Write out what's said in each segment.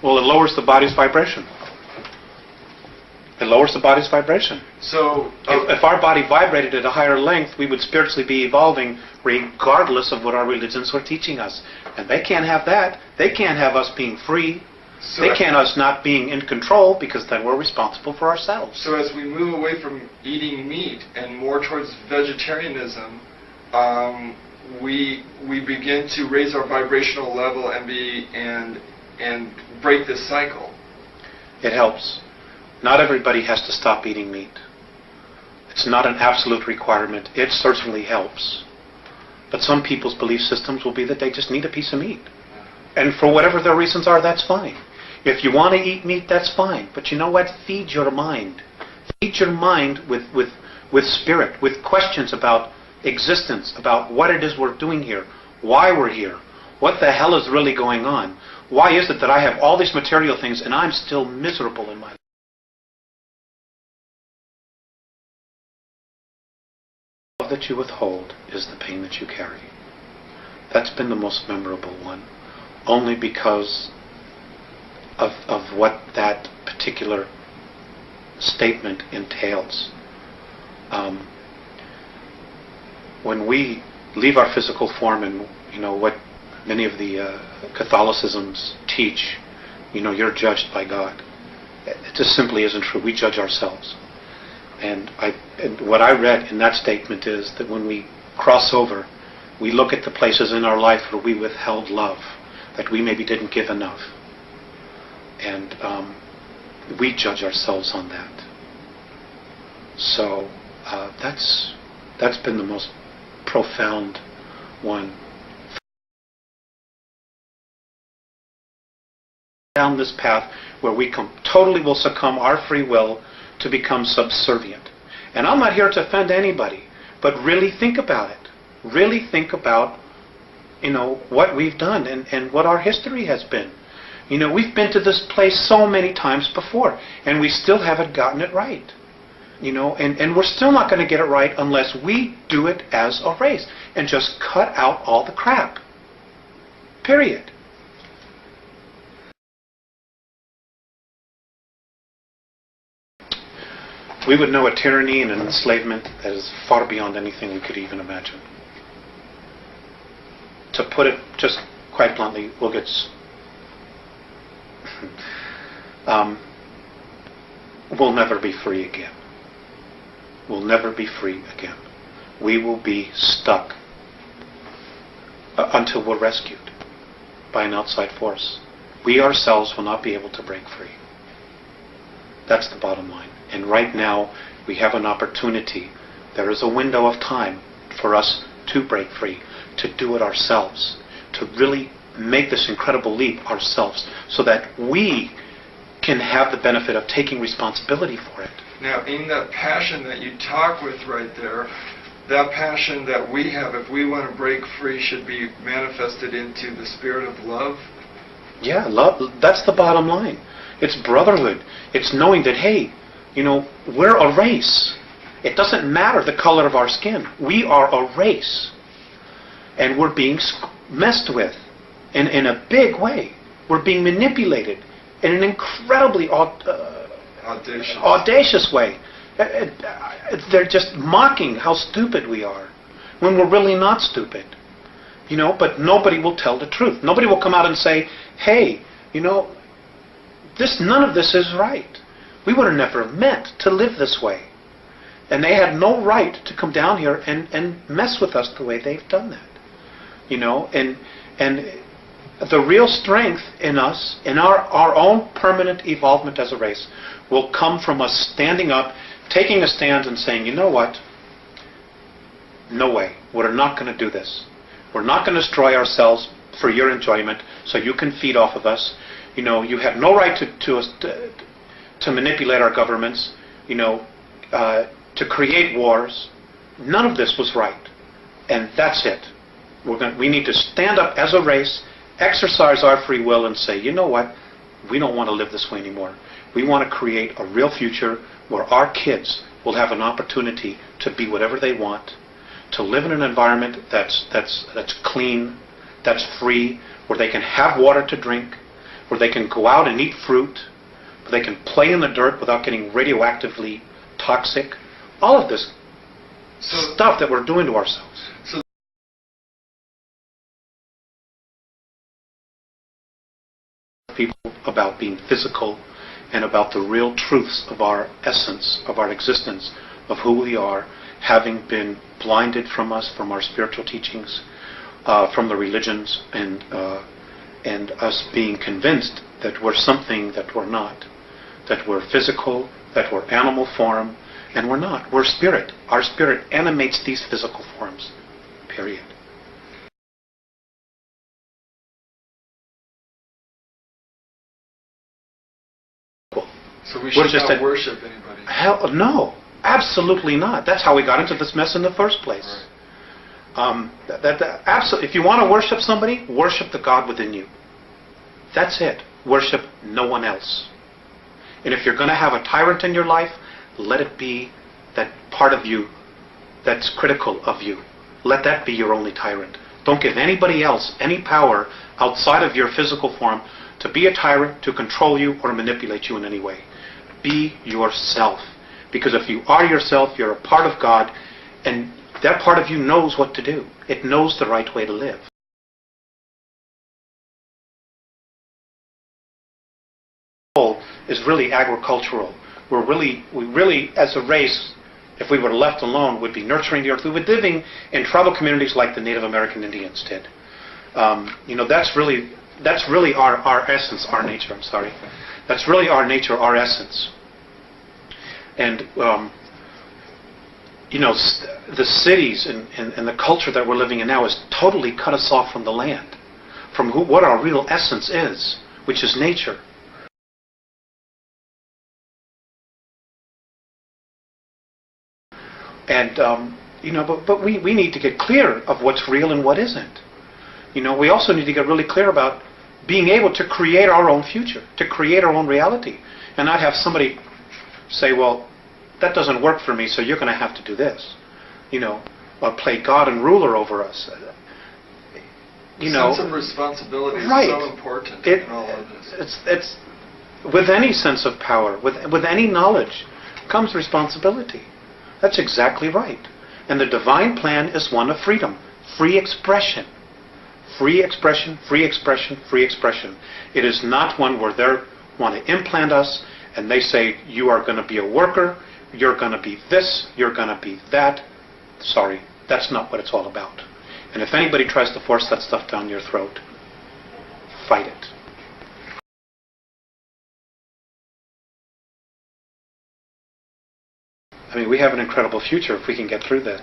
Well, it lowers the body's vibration. It lowers the body's vibration. So, if our body vibrated at a higher length, we would spiritually be evolving regardless of what our religions were teaching us. And they can't have that. They can't have us being free. so They can't us not being in control, because then we're responsible for ourselves. So as we move away from eating meat and more towards vegetarianism, we begin to raise our vibrational level and break this cycle. It helps. Not everybody has to stop eating meat. It's not an absolute requirement. It certainly helps. But some people's belief systems will be that they just need a piece of meat. And for whatever their reasons are, that's fine. If you want to eat meat, that's fine. But you know what? Feed your mind. Feed your mind with spirit, with questions about existence, about what it is we're doing here, why we're here, what the hell is really going on. Why is it that I have all these material things and I'm still miserable in my life? The love that you withhold is the pain that you carry. That's been the most memorable one, only because of what that particular statement entails. When we leave our physical form, and what many of the Catholicisms teach, you're judged by God. It just simply isn't true. We judge ourselves. And what I read in that statement is that when we cross over, we look at the places in our life where we withheld love, that we maybe didn't give enough. And we judge ourselves on that. So that's been the most profound one. Down this path where we totally will succumb our free will to become subservient. And I'm not here to offend anybody, but really think about it. Really think about, what we've done and what our history has been. We've been to this place so many times before, and we still haven't gotten it right. And we're still not going to get it right unless we do it as a race and just cut out all the crap. Period. We would know a tyranny and an enslavement that is far beyond anything we could even imagine. To put it just quite bluntly, we'll get... we'll never be free again. We'll never be free again. We will be stuck until we're rescued by an outside force. We ourselves will not be able to break free. That's the bottom line. And right now, we have an opportunity. There is a window of time for us to break free, to do it ourselves, to really make this incredible leap ourselves, so that we can have the benefit of taking responsibility for it. Now, in that passion that you talk with right there, that passion that we have, if we want to break free, should be manifested into the spirit of love? Yeah, love. That's the bottom line. It's brotherhood. It's knowing that, hey, we're a race. It doesn't matter the color of our skin. We are a race. And we're being messed with in a big way. We're being manipulated in an incredibly audacious way. They're just mocking how stupid we are, when we're really not stupid. But nobody will tell the truth. Nobody will come out and say, hey, none of this is right. We would have never meant to live this way. And they had no right to come down here and mess with us the way they've done that. And the real strength in us, in our own permanent evolvement as a race, will come from us standing up, taking a stand and saying, you know what? No way. We're not going to do this. We're not going to destroy ourselves for your enjoyment so you can feed off of us. You have no right to manipulate our governments, to create wars. None of this was right. And that's it. We need to stand up as a race, exercise our free will, and say, you know what? We don't want to live this way anymore. We want to create a real future where our kids will have an opportunity to be whatever they want, to live in an environment that's clean, that's free, where they can have water to drink, where they can go out and eat fruit, where they can play in the dirt without getting radioactively toxic. All of this stuff that we're doing to ourselves. So people about being physical and about the real truths of our essence, of our existence, of who we are, having been blinded from us, from our spiritual teachings, from the religions, and us being convinced that we're something that we're not, that we're physical, that we're animal form, and we're not. We're spirit. Our spirit animates these physical forms, period. So we should not worship anybody. Hell, no. Absolutely not. That's how we got into this mess in the first place. Right. Absolutely. If you want to worship somebody, worship the God within you. That's it. Worship no one else. And if you're going to have a tyrant in your life, let it be that part of you that's critical of you. Let that be your only tyrant. Don't give anybody else any power outside of your physical form to be a tyrant, to control you, or manipulate you in any way. Be yourself. Because if you are yourself, you're a part of God, and that part of you knows what to do. It knows the right way to live. Is really agricultural. We really, as a race, if we were left alone, would be nurturing the earth. We would be living in tribal communities like the Native American Indians did. That's really our essence, our nature. I'm sorry. That's really our nature, our essence. And the cities and the culture that we're living in now has totally cut us off from the land, from what our real essence is, which is nature. And but we need to get clear of what's real and what isn't. We also need to get really clear about being able to create our own future, to create our own reality, and not have somebody say, well, that doesn't work for me, so you're going to have to do this. Or play God and ruler over us. Sense of responsibility is so important in all of this. It's with any sense of power, with any knowledge, comes responsibility. That's exactly right. And the divine plan is one of freedom, free expression. Free expression, free expression, free expression. It is not one where they want to implant us and they say, you are going to be a worker, you're going to be this, you're going to be that. Sorry, that's not what it's all about. And if anybody tries to force that stuff down your throat, fight it. I mean, we have an incredible future if we can get through that.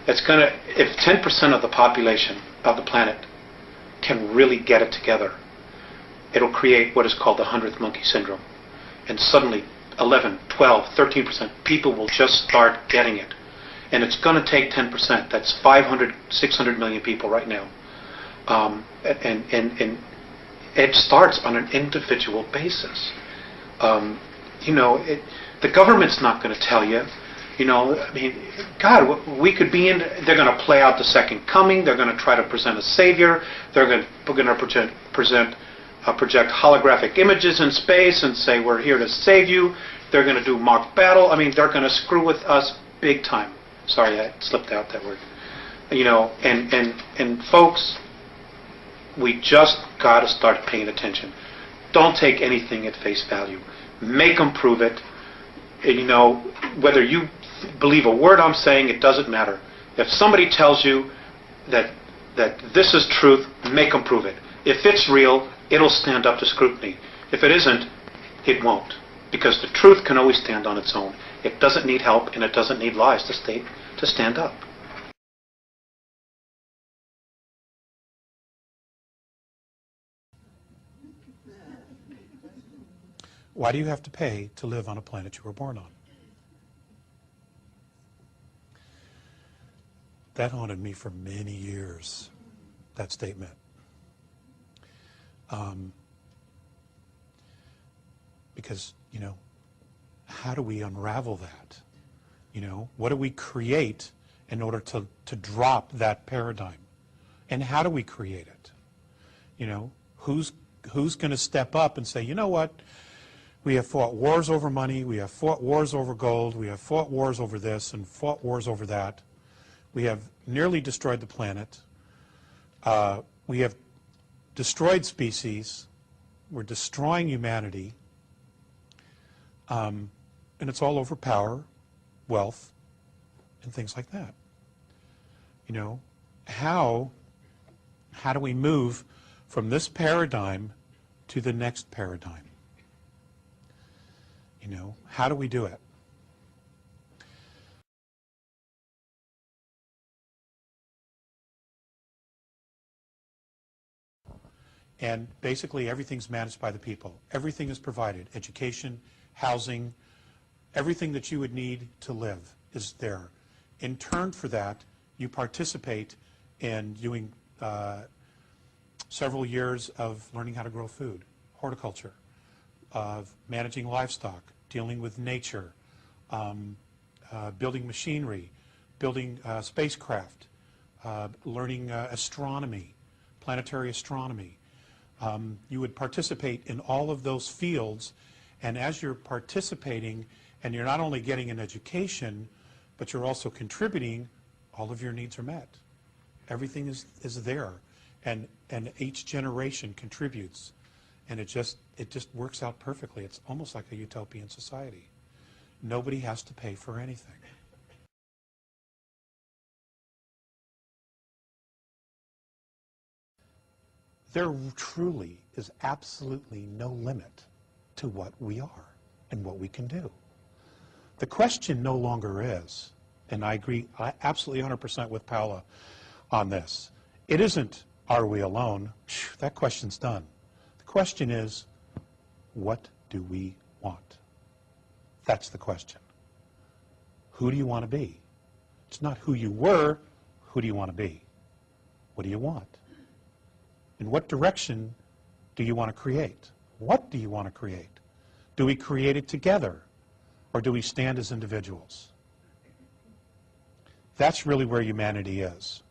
If 10% of the population of the planet can really get it together, it'll create what is called the 100th monkey syndrome. And suddenly 11, 12, 13% people will just start getting it. And it's going to take 10%. That's 500, 600 million people right now. And it starts on an individual basis. The government's not going to tell you. God, we could be in. They're going to play out the second coming. They're going to try to present a savior. They're going to project holographic images in space and say we're here to save you. They're going to do mock battle. I mean, they're going to screw with us big time. Sorry, I slipped out that word. And folks, we just got to start paying attention. Don't take anything at face value. Make them prove it. Whether you believe a word I'm saying, it doesn't matter. If somebody tells you that this is truth, make them prove it. If it's real, it'll stand up to scrutiny. If it isn't, it won't. Because the truth can always stand on its own. It doesn't need help, and it doesn't need lies to stand up. Why do you have to pay to live on a planet you were born on? That haunted me for many years, that statement. Because, how do we unravel that? What do we create in order to drop that paradigm? And how do we create it? Who's who's going to step up and say, you know what, we have fought wars over money, we have fought wars over gold, we have fought wars over this and fought wars over that. We have nearly destroyed the planet. We have destroyed species. We're destroying humanity. And it's all over power, wealth, and things like that. You know, how do we move from this paradigm to the next paradigm? You know, how do we do it? And basically everything's managed by the people. Everything is provided. Education, housing, everything that you would need to live is there. In turn for that, you participate in doing several years of learning how to grow food, horticulture, of managing livestock, dealing with nature, building machinery, building spacecraft, learning astronomy, planetary astronomy. You would participate in all of those fields, and as you're participating, and you're not only getting an education, but you're also contributing, all of your needs are met. Everything is there, and each generation contributes, and it just works out perfectly. It's almost like a utopian society. Nobody has to pay for anything. There truly is absolutely no limit to what we are and what we can do. The question no longer is, and I agree absolutely 100% with Paula on this, it isn't, are we alone? That question's done. The question is, what do we want? That's the question. Who do you want to be? It's not who you were, who do you want to be? What do you want? In what direction do you want to create? What do you want to create? Do we create it together, or do we stand as individuals? That's really where humanity is.